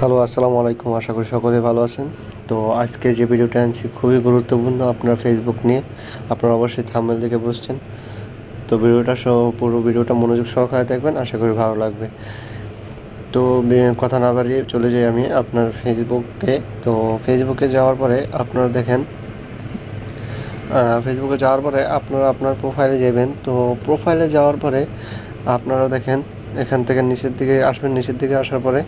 Hello, আসসালামু আলাইকুম। আশা করি সকলে ভালো আছেন। তো আজকে যে ভিডিওটা আনছি খুবই গুরুত্বপূর্ণ আপনার ফেসবুক নিয়ে। আপনারা অবশ্যই থাম্বনেল দেখে বুঝছেন। তো ভিডিওটা পুরো ভিডিওটা মনোযোগ সহকারে দেখবেন, আশা করি ভালো লাগবে। তো কথা না বাড়িয়ে চলে যাই আমি আপনার ফেসবুকে। তো ফেসবুকে যাওয়ার পরে আপনারা দেখেন, ফেসবুকে যাওয়ার পরে আপনারা আপনার প্রোফাইলে যাবেন। তো প্রোফাইলে যাওয়ার পরে আপনারা দেখেন এখান থেকে নিচের দিকে আসবেন। নিচের দিকে আসার পরে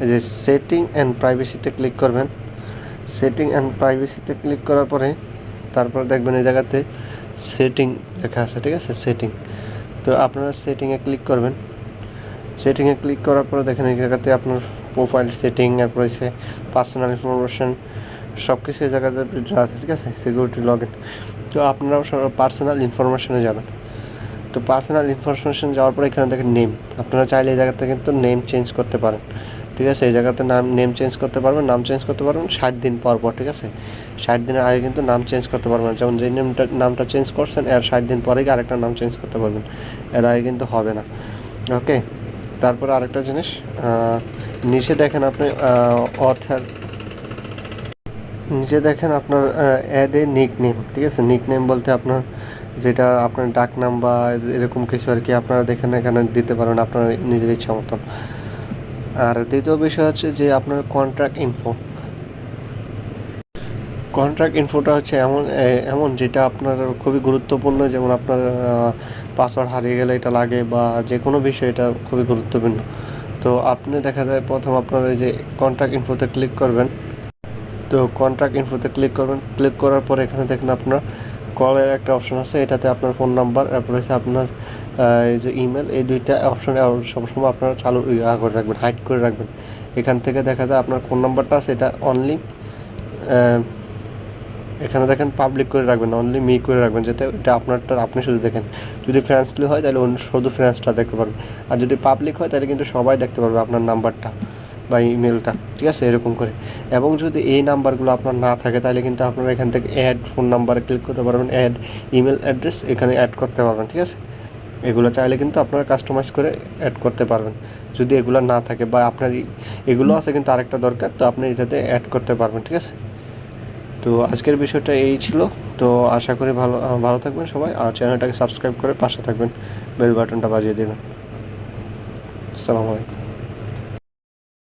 এই যে সেটিং অ্যান্ড প্রাইভেসিতে ক্লিক করবেন। সেটিং অ্যান্ড প্রাইভেসিতে ক্লিক করার পরে তারপর দেখবেন এই জায়গাতে সেটিং লেখা আছে, ঠিক আছে? সেটিং। তো আপনারা সেটিংয়ে ক্লিক করবেন। সেটিংয়ে ক্লিক করার পরে দেখেন এই জায়গাতে আপনার প্রোফাইল সেটিং, এরপর হচ্ছে পার্সোনাল ইনফরমেশন, সব কিছু এই জায়গাতে আছে, ঠিক আছে? Security log in. তো আপনারাও পার্সোনাল ইনফরমেশনে যাবেন। তো পার্সোনাল ইনফরমেশন যাওয়ার পরে এখানে দেখেন নেম। আপনারা চাইলে এই জায়গাতে কিন্তু নেম চেঞ্জ করতে পারেন, ঠিক আছে? এই জায়গাতে নেম চেঞ্জ করতে পারবেন, নাম চেঞ্জ করতে পারবেন 60 দিন পর, ঠিক আছে? 60 দিনের আগে কিন্তু নাম চেঞ্জ করতে পারবেন। যেমন যে নামটা চেঞ্জ করছেন এর 60 দিন পরেই আরেকটা নাম চেঞ্জ করতে পারবেন, এর আগে কিন্তু হবে না। ওকে, তারপরে আরেকটা জিনিস, নিচে দেখেন আপনি অথর, নিচে দেখেন আপনার অ্যাড এ নিক নেম, ঠিক আছে? নিক নেম বলতে আপনার যেটা আপনার ডাক নাম বা এরকম কিছু আর কি, আপনারা দেখেন এখানে দিতে পারেন আপনার নিজের ইচ্ছা মতন। আর দ্বিতীয় বিষয় হচ্ছে যে আপনার কন্ট্রাক্ট ইনফো। কন্ট্রাক্ট ইনফোটা হচ্ছে এমন যেটা আপনার খুবই গুরুত্বপূর্ণ। যেমন আপনার পাসওয়ার্ড হারিয়ে গেলে এটা লাগে, বা যে কোনো বিষয় এটা খুবই গুরুত্বপূর্ণ। তো আপনি দেখা যায় প্রথম আপনার এই যে কন্ট্রাক্ট ইনফোতে ক্লিক করবেন। তো কন্ট্রাক্ট ইনফোতে ক্লিক করবেন। ক্লিক করার পরে এখানে দেখেন আপনার কলের একটা অপশন আছে, এটাতে আপনার ফোন নাম্বার, এরপর হচ্ছে আপনার এই যে ইমেল, এই দুইটা অপশনে সবসময় আপনারা চালু করে রাখবেন, হাইড করে রাখবেন। এখান থেকে দেখা যায় আপনার ফোন নাম্বারটা আছে এটা অনলি, এখানে দেখেন পাবলিক করে রাখবেন, অনলি মি করে রাখবেন, যাতে এটা আপনারটা আপনি শুধু দেখেন। যদি ফ্রেন্ডসলি হয় তাহলে অন্য শুধু ফ্রেন্ডসটা দেখতে পারবেন, আর যদি পাবলিক হয় তাহলে কিন্তু সবাই দেখতে পারবে আপনার নাম্বারটা বা ইমেলটা, ঠিক আছে? এরকম করে। এবং যদি এই নাম্বারগুলো আপনার না থাকে তাহলে কিন্তু আপনারা এখান থেকে অ্যাড ফোন নাম্বারে ক্লিক করতে পারবেন, অ্যাড ইমেল অ্যাড্রেস এখানে অ্যাড করতে পারবেন, ঠিক আছে? এগুলো চাইলে কিন্তু আপনারা কাস্টমাইজ করে অ্যাড করতে পারবেন। যদি এগুলো না থাকে বা আপনার এগুলো আছে কিন্তু আরেকটা দরকার, তো আপনি এটাতে অ্যাড করতে পারবেন, ঠিক আছে? তো আজকের বিষয়টা এই ছিল। তো আশা করি ভালো থাকবেন সবাই, আর চ্যানেলটাকে সাবস্ক্রাইব করে পাশে থাকবেন, বেল বাটনটা বাজিয়ে দেবেন। আসসালামু আলাইকুম।